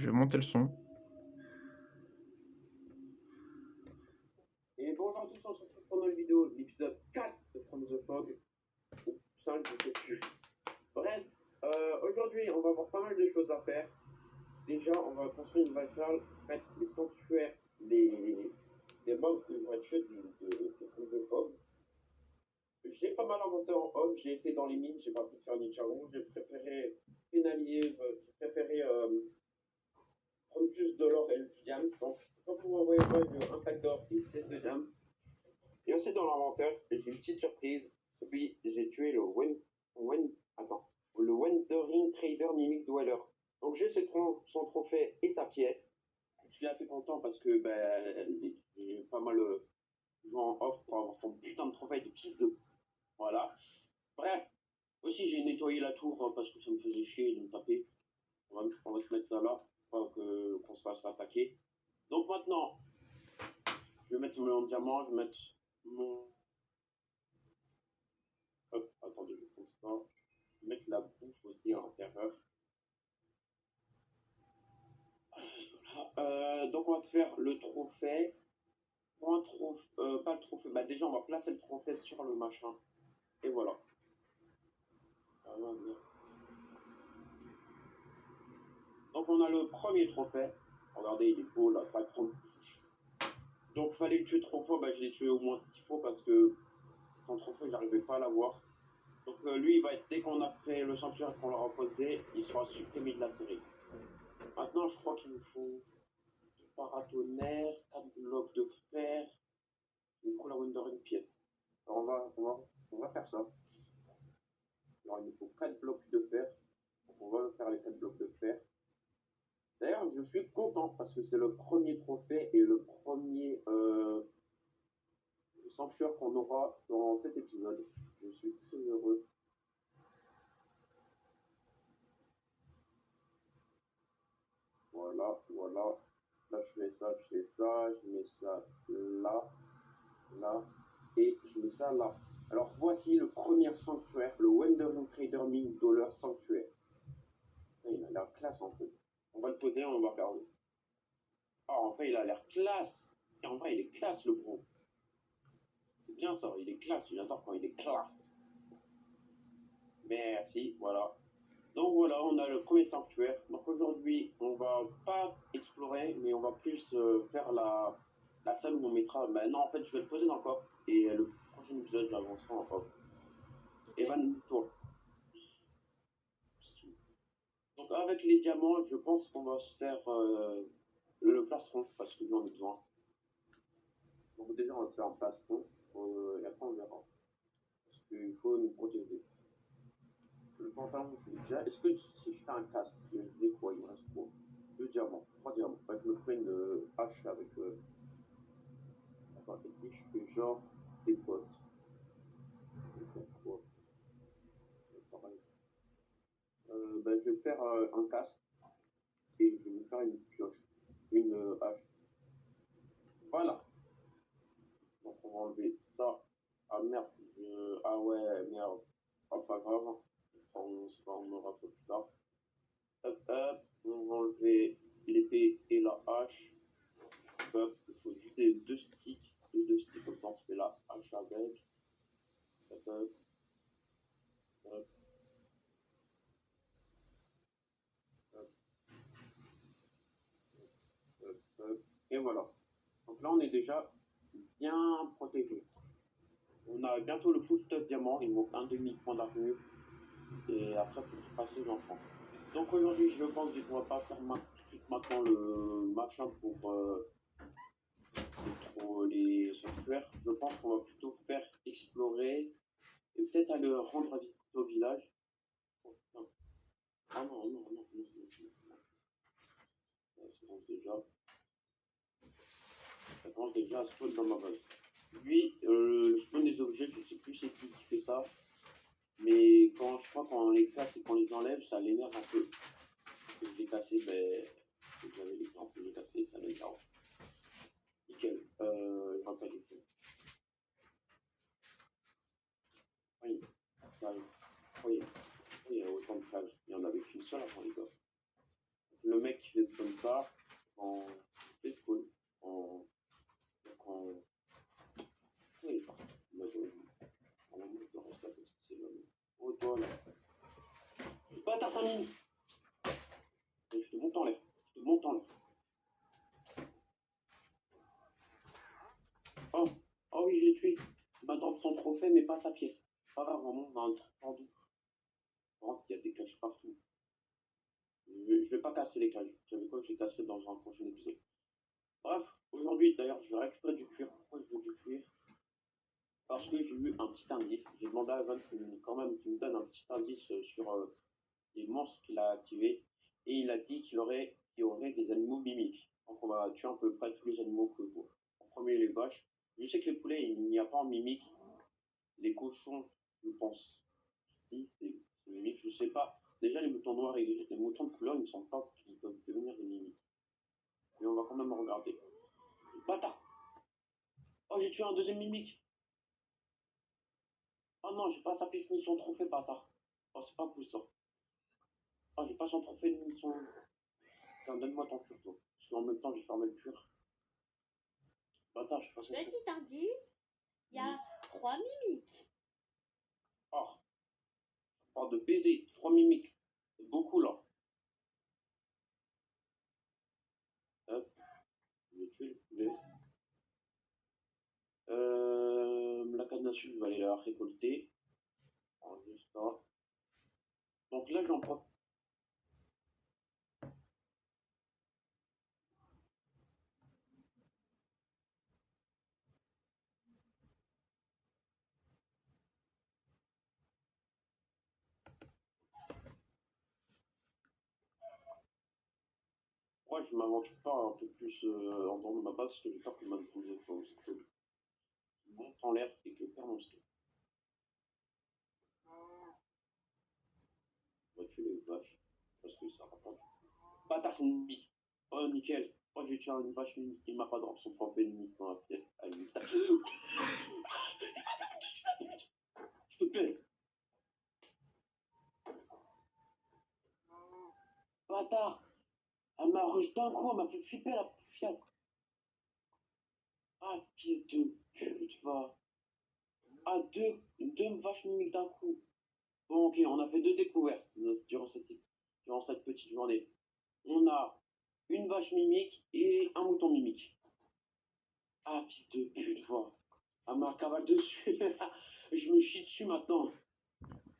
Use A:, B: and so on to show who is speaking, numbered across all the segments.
A: Je vais monter le son.
B: Et bonjour à tous, on se retrouve pendant la vidéo, l'épisode 4 de From the Fog, ou 5, je sais plus. Bref, aujourd'hui, on va avoir pas mal de choses à faire. Déjà, on va construire une nouvelle salle, mettre les sanctuaires, des mobs que je vais tuer de From the Fog. J'ai pas mal avancé en home, j'ai été dans les mines, j'ai pas pu faire ni challenge, j'ai préféré pénaliser, j'ai préféré prendre plus de l'or et du diams. Donc, quand vous m'envoyez un pack d'or et 16 de diams, et aussi dans l'inventaire, j'ai une petite surprise. Et puis j'ai tué le le Wandering Trader Mimic Dweller. Donc j'ai son trophée et sa pièce. Je suis assez content parce que j'ai pas mal joué en off pour avoir son putain de trophée de piste 2. Voilà. Bref. Aussi j'ai nettoyé la tour parce que ça me faisait chier de me taper. On va se mettre ça là, pour qu'on se fasse attaquer. Donc maintenant, je vais mettre mon diamant, je vais mettre mon... Hop, attendez, je prends ça. Je vais mettre la bouffe aussi à l'intérieur. Voilà. Donc on va se faire le trophée. Pour un trophée, pas le trophée, bah déjà on va placer le trophée sur le machin. Et voilà. Donc on a le premier trophée. Regardez, il est beau là, ça gronde. Donc il fallait le tuer 3 fois, bah je l'ai tué au moins 6 fois parce que son trophée j'arrivais pas à l'avoir. Donc lui il va être, dès qu'on a fait le sanctuaire qu'on l'aura posé, il sera supprimé de la série. Maintenant je crois qu'il nous faut du paratonnerre, 4 blocs de fer, une couleur Wonder une pièce. Alors on va faire ça. Alors il nous faut 4 blocs de fer. Donc on va faire les 4 blocs de fer. D'ailleurs je suis content parce que c'est le premier trophée et le premier sanctuaire qu'on aura dans cet épisode. Je suis très heureux. Voilà, voilà. Là je fais ça, je mets ça là, là, et je mets ça là. Alors voici le premier sanctuaire, le Wandering Trader Mimic Dweller Sanctuaire. Il a l'air classe en fait. On va le poser, on va regarder. Ah, en fait, il a l'air classe. Et en vrai, il est classe le gros. C'est bien ça, il est classe. J'adore quand il est classe. Merci, voilà. Donc voilà, on a le premier sanctuaire. Donc aujourd'hui, on va pas explorer, mais on va plus faire la salle où on mettra. Bah non, en fait, je vais le poser dans le coffre. Et le prochain épisode, j'avancerai en coffre. Evan, toi. Donc avec les diamants, je pense qu'on va se faire le plastron parce que j'en ai besoin. Donc déjà, on va se faire un plastron et après on verra. Parce qu'il faut nous protéger. Le pantalon, je l'ai déjà. Est-ce que si je fais un casque, j'ai quoi? Il me reste quoi? 2 diamants, 3 diamants. Bah, je me ferai une hache avec. Attends, et si je fais genre des bottes? Je vais faire quoi? Pareil. Bah, je vais faire un casque et je vais me faire une pioche, une hache. Voilà. Donc on va enlever ça. Ah merde. Ah ouais, merde. Ah, pas grave. On aura ça plus tard. Hop, hop. On va enlever l'épée et la hache. Hop. Il faut juste les 2 sticks. Les 2 sticks comme ça, on se fait la hache avec. Hop, hop. Hop, hop, hop, hop. Et voilà. Donc là, on est déjà bien protégé. On a bientôt le full stuff diamant. Il manque un demi-point d'armure. Et après, il faut passer l'enfant. Donc aujourd'hui, je pense qu'on va pas faire tout de suite maintenant le machin pour les sanctuaires. Je pense qu'on va plutôt faire explorer et peut-être aller rendre visite au village. Oh, non. Ah non, non, non, non, non. Ça commence déjà. Ça commence déjà à spawn dans ma base. Lui, le spawn des objets, je sais plus c'est qui fait ça. Mais quand je crois qu'on les casse et qu'on les enlève, ça l'énerve un peu. Et je l'ai cassé, ben, j'avais l'exemple, je l'ai cassé, ça l'énerve. Nickel. Je rappelle les choses. Oui, ça arrive. Oui, il y a autant de plages. Il y en avait qu'une seule avant les gars. le mec qui fait comme ça, en spawn, en... en... Oui, il est parti. Là, on va monter en ça parce que c'est là. Oh, toi, là. Je pas ta 5 minutes. Je te monte en l'air. Je te monte en l'air. Oh, oh oui, je l'ai tué. Il m'a drop son trophée, mais pas sa pièce. Pas grave, on a un truc tendu. Par contre, il y a des caches partout. Je vais pas casser les cages. J'avais quoi que j'ai cassé dans un prochain épisode. Bref, aujourd'hui, d'ailleurs, je vais récupérer du cuir. Pourquoi je veux du cuir? Parce que j'ai eu un petit indice. J'ai demandé à Evan quand même qu'il me donne un petit indice sur les monstres qu'il a activés. Et il a dit qu'il y aurait des animaux mimiques. Donc on va tuer à peu près tous les animaux que vous. En premier, les vaches. Je sais que les poulets, il n'y a pas en mimique. Les cochons, je pense. Si, c'est mimique, je sais pas. Déjà, les moutons noirs et les moutons de couleur, ils ne sont pas qu'ils peuvent devenir des mimiques. Mais on va quand même regarder. Bâtard! Oh, j'ai tué un deuxième mimique! Oh non, j'ai pas sa pièce ni son trophée, bâtard! Oh, c'est pas cool ça. Oh, j'ai pas son trophée ni son. Tiens, donne-moi ton pur, toi. Parce qu'en même temps, j'ai fermé le pur. Bâtard, je fais son trophée.
A: Petit indice, il y a 3 mimiques.
B: Oh, je parle de baiser, 3 mimiques. C'est beaucoup là. Hop, je vais tuer le poulet. La canne à sucre, je vais aller la récolter. Alors, juste là. Donc là, j'en prends. Pourquoi je m'aventure pas un peu plus en dehors de ma base? Parce que j'ai peur que ma défense monte en l'air et que perd mon skill. On va tuer les vaches. Parce que ça rapporte. Bâtard, c'est une mimique. Oh, nickel. Oh, j'ai tué une vache mimique. Il m'a pas drop son propre ennemi dans la pièce. Allez, s'il te plaît. Bâtard. Elle m'a rush d'un coup, elle m'a fait flipper la poufiasse. Ah, fils de pute, va. Ah, deux vaches mimiques d'un coup. Bon, ok, on a fait 2 découvertes durant cette petite journée. On a une vache mimique et un mouton mimique. Ah, fils de pute, va. Elle m'a cavale dessus. Je me chie dessus maintenant.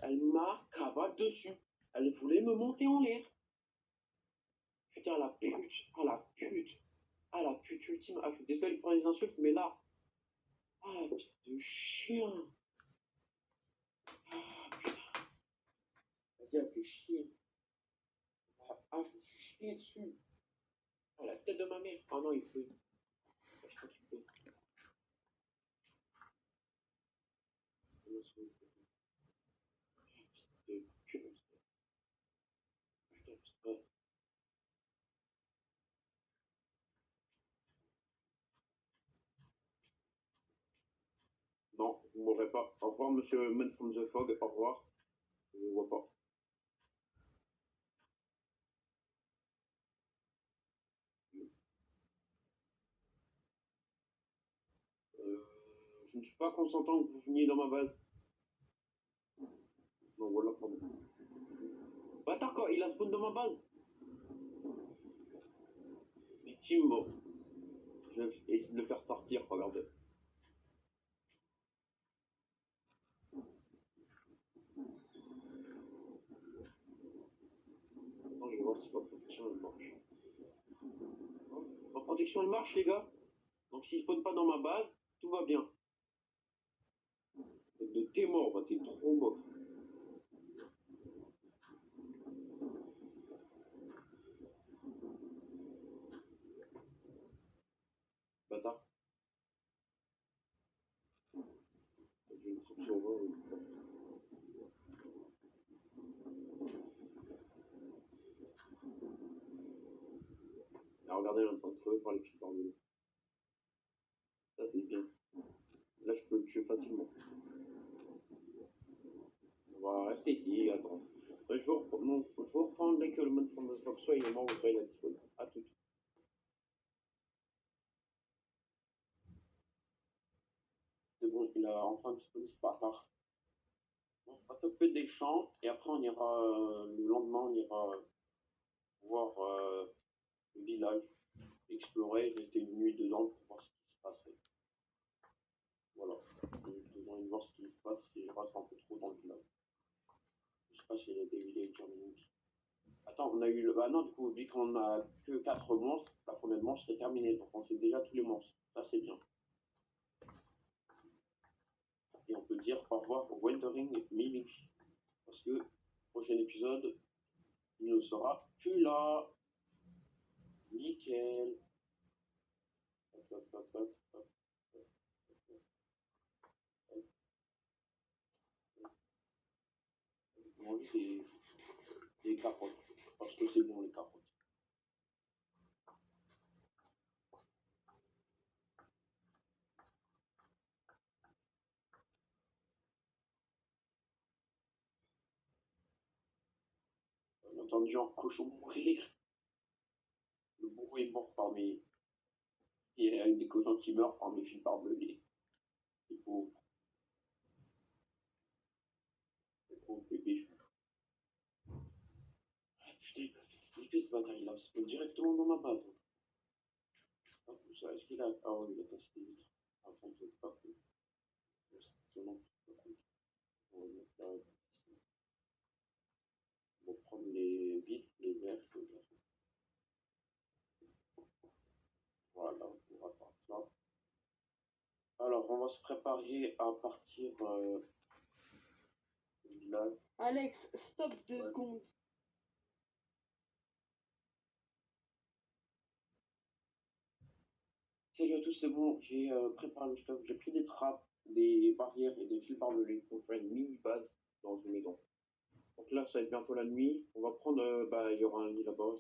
B: Elle m'a cavale dessus. Elle voulait me monter en l'air. Putain, la pute. Ah, la pute. Ah, la pute ultime. Ah, je suis désolé pour les insultes, mais là. Ah, fils de chien. Ah, putain. Vas-y, elle fait chier. Ah, je me suis chié dessus. Ah, la tête de ma mère. Ah non, il pleut. Ah, je crois qu'il pleut. Fils de pute. Putain, je sais pas. Non, vous ne m'aurez pas. Au revoir, monsieur Man from the Fog. Au revoir. Je ne vois pas. Je ne suis pas consentant que vous veniez dans ma base. Non, voilà, pardon. Bâtard, quoi, il a spawn dans ma base. Victime, bon. Je vais essayer de le faire sortir, regardez. Attends, je vais voir si ma protection elle marche. Ma protection elle marche, les gars. Donc s'il spawn pas dans ma base, tout va bien. T'es mort, bah, t'es trop mort. Bâtard. J'ai une truc sur moi. Ah, regardez, elle est en train de crever par les pieds par de. Ça, c'est bien. Là, je peux le tuer facilement. On va rester ici, attends. Je vais reprendre que le Man from the Fog soit il est mort ou soit il a disparu. À tout. C'est bon, il a enfin disparu ce bâtard. On va s'occuper des champs et après on ira, le lendemain, on ira voir le village, explorer, rester une nuit dedans pour voir ce qui se passe. Voilà, j'ai envie de voir ce qui se passe si je reste un peu trop dans le village. Je sais pas s'il y a des villagers minutes. Attends, on a eu le. Bah non, du coup, vu qu'on a que 4 monstres, la fournée de monstres est terminée, donc on sait déjà tous les monstres. Ça, c'est bien. Et on peut dire au revoir au Wandering Mimic. Parce que, prochain épisode, il ne sera plus là. Nickel. Hop, hop, hop, hop, hop, hop, hop, hop. J'ai envie des carottes. Parce que c'est bon, les carottes. On a entendu un cochon mourir. Le bourreau est mort parmi. Il y a des cochons qui meurent parmi fils barbelés. Les pauvres. Les pauvres bébés. Ah, putain, il m'a fait flipper ce bâtard. Il a spawn directement dans ma base. Ah, ça, est-ce qu'il a. Ah oui, il a cassé les vitres. Attends, c'est pas cool. C'est non, c'est pas cool. On va mettre là. On va prendre les vitres, les verres, les verres. Voilà, on va faire ça. Alors, on va se préparer à partir du village.
A: Alex, stop 2 secondes.
B: Salut à tous, c'est bon, j'ai préparé le stuff. J'ai pris des trappes, des barrières et des fils barbelés pour faire une mini base dans une maison. Donc là, ça va être bientôt la nuit. On va prendre, bah, il y aura un lit là-bas.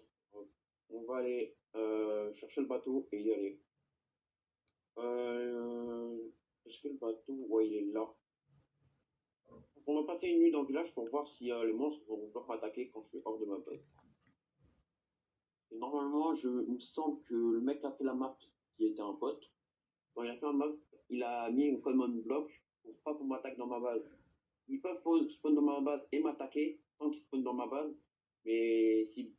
B: On va aller chercher le bateau et y aller. Est-ce que le bateau, ouais, il est là. On va passer une nuit dans le village pour voir si les monstres vont pas m'attaquer quand je suis hors de ma base. Et normalement, il me semble que le mec a fait la map qui était un pote. Quand il a fait un map, il a mis une common block pour pas qu'on m'attaque dans ma base. Ils peuvent spawn dans ma base et m'attaquer tant qu'ils spawnent dans ma base. Mais s'ils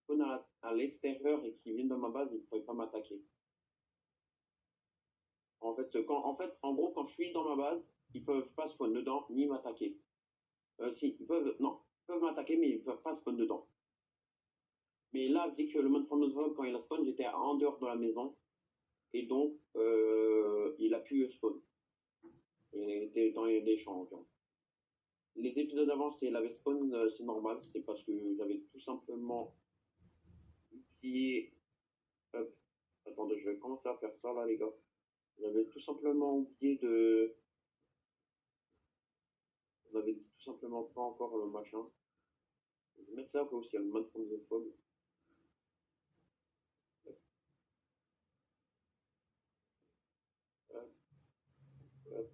B: spawnent à l'extérieur et qu'ils viennent dans ma base, ils ne pourraient pas m'attaquer. En gros, quand je suis dans ma base, ils peuvent pas spawn dedans ni m'attaquer. Si, ils peuvent, non, ils peuvent m'attaquer, mais ils peuvent pas spawn dedans. Mais là, vu que le mode Chronosvogue, quand il a spawn, j'étais en dehors de la maison. Et donc, il a pu spawn. Il était dans les champs environ. Les épisodes d'avant, c'est la spawn, c'est normal. C'est parce que j'avais tout simplement oublié. Hop, attendez, je vais commencer à faire ça là, les gars. J'avais tout simplement oublié de. On avait tout simplement pas encore le machin. Je vais mettre ça aussi, il y a le mode from the fog. Hop, hop,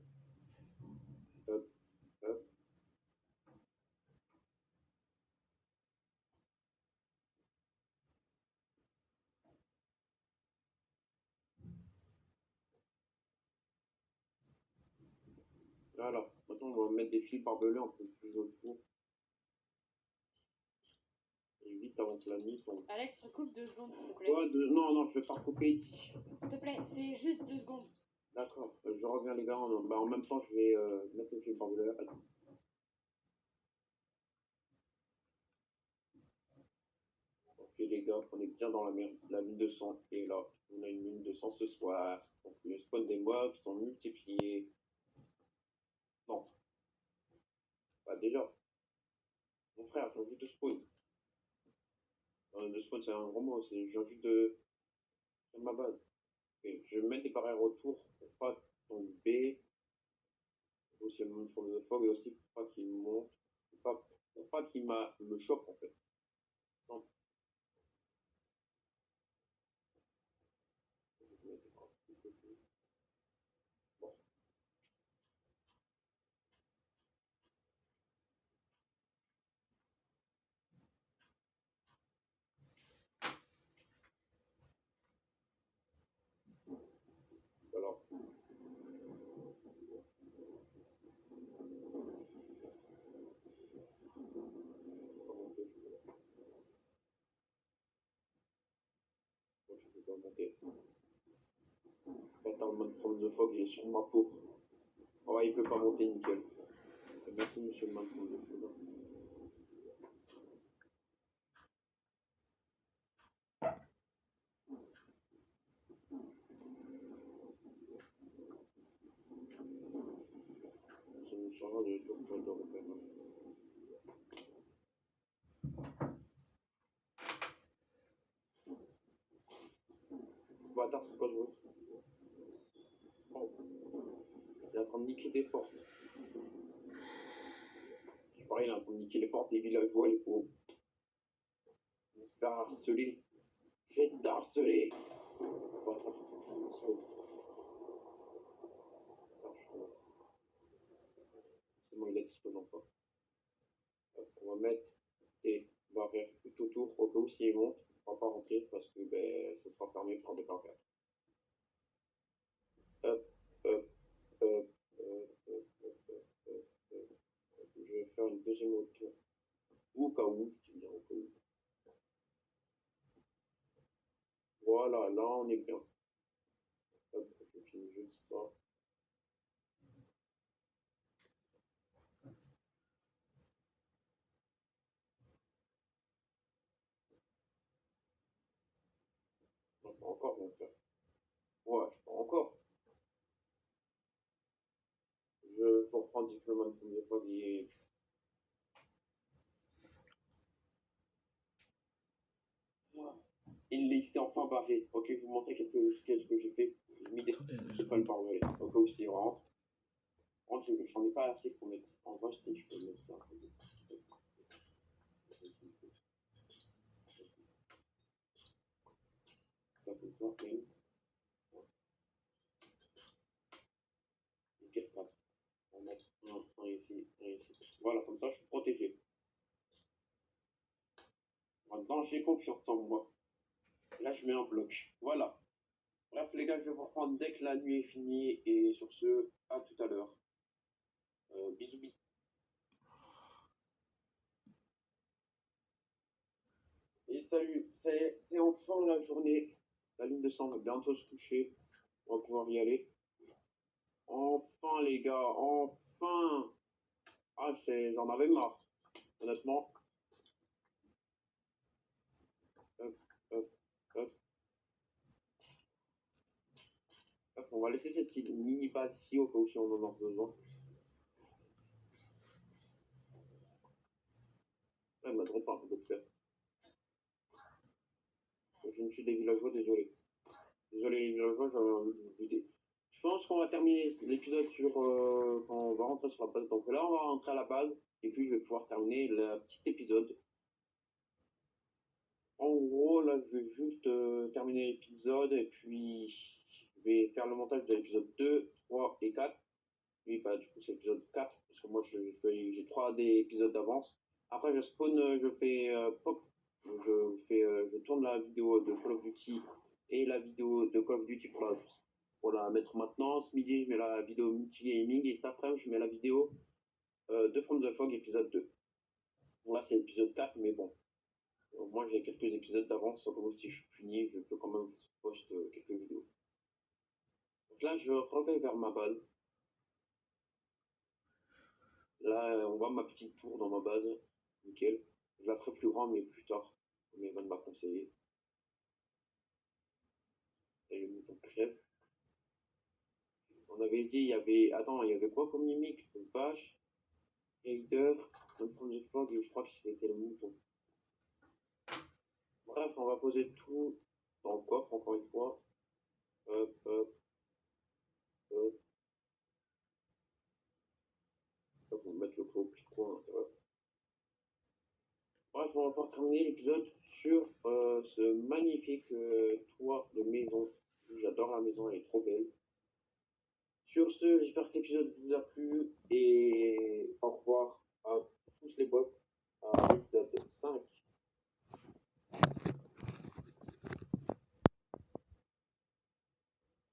B: hop, hop. Voilà. Maintenant, on va mettre des fils barbelés un peu plus autour. Et vite avant que la nuit tombe.
A: Alex, recoupe 2 secondes, s'il te plaît.
B: Ouais, non, non, je vais pas recouper ici.
A: S'il te plaît, c'est juste 2 secondes.
B: D'accord, je reviens les gars. En même temps, je vais mettre les fils barbelés. Ok les gars, on est bien dans la merde. La mine de sang est là. On a une mine de sang ce soir. Donc les spawns des mobs sont multipliés. Non, bah déjà, mon frère, j'ai envie de spawn. De spawn, c'est un gros mot. J'ai envie de faire ma base. Okay. Je vais mettre des barrières autour pour pas tomber. Aussi le monde from the fog et aussi pour pas qu'il monte. Pour pas qu'il me chope en fait. Sans... Bon. doit monter. Attends, le Man from the Fog, il est sur ma peau. Oh, il peut pas monter, nickel. Merci, monsieur le Man from the Fog. Ça nous changera de tour pour le repère. Bâtard, c'est pas joué. Oh. Il est en train de niquer des portes. C'est pareil, il est en train de niquer les portes des villageois, les pauvres. On se fait harceler. Je vais t'harceler. Bâtard, c'est bon, il a disparu pas. On va mettre des barrières tout autour au cas où s'il monte, on va pas rentrer parce que ben, ça sera fermé par des barrières. Hop, hop, hop, hop, hop, hop, hop, hop. Je vais faire une deuxième autour. Ou au cas où, tu me diras au cas où. Voilà, là on est bien. Hop, je finis juste ça. Non, pas encore, mon frère. Ouais, je peux encore. Je faut reprendre diplôme de première fois des. Il s'est enfin barré. Ok, je vais vous montrer ce que j'ai fait. J'ai mis des pas le barbelé. Au cas où s'il rentre. J'en ai pas assez pour mettre. En vrai, je sais que je peux mettre ça. Ça comme ça, et nickel, pas. On va mettre un ici, un ici. Voilà, comme ça, je suis protégé. Maintenant, j'ai confiance en moi. Là, je mets un bloc. Voilà. Bref, les gars, je vais vous reprendre dès que la nuit est finie. Et sur ce, à tout à l'heure. Bisous, bisous. Et salut, c'est enfin la journée. La lune de sang va bientôt se coucher. On va pouvoir y aller. Enfin, les gars, enfin. Ah, j'en avais marre, honnêtement. Hop, hop, hop, hop. On va laisser cette petite mini base ici au cas où si on en a besoin. Elle m'a trop pas un peu de faire. Je ne suis des villageois, désolé. Désolé les villageois, j'avais envie de vous buter. Je pense qu'on va terminer l'épisode sur quand on va rentrer sur la base. Donc là, on va rentrer à la base et puis je vais pouvoir terminer le petit épisode. En gros, là, je vais juste terminer l'épisode et puis je vais faire le montage de l'épisode 2, 3 et 4. Oui, bah, du coup, c'est l'épisode 4 parce que moi, j'ai 3 des épisodes d'avance. Après, je spawn, je fais pop, je tourne la vidéo de Call of Duty et la vidéo de Call of Duty pour la mettre maintenant. Ce midi, je mets la vidéo multi-gaming et cet après, je mets la vidéo de From the Fog épisode 2. Bon, là, c'est l'épisode 4, mais bon. Moi, j'ai quelques épisodes d'avance, comme si je suis puni, je peux quand même poster quelques vidéos. Donc là, je reviens vers ma base. Là, on voit ma petite tour dans ma base. Nickel. Je la ferai plus grande, mais plus tard, comme Evan m'a conseillé. Et le mouton crève. On avait dit, il y avait. Attends, il y avait quoi comme mimique? Une vache, Raider, un premier fog, et je crois que c'était le mouton. Bref, on va poser tout dans le coffre, encore une fois. Hop, hop, hop. Hop, on va mettre le clou au pli-coin. Bref, on va pouvoir terminer l'épisode sur ce magnifique toit de maison. J'adore la maison, elle est trop belle. Sur ce, j'espère que l'épisode vous a plu et au revoir à tous les bots. À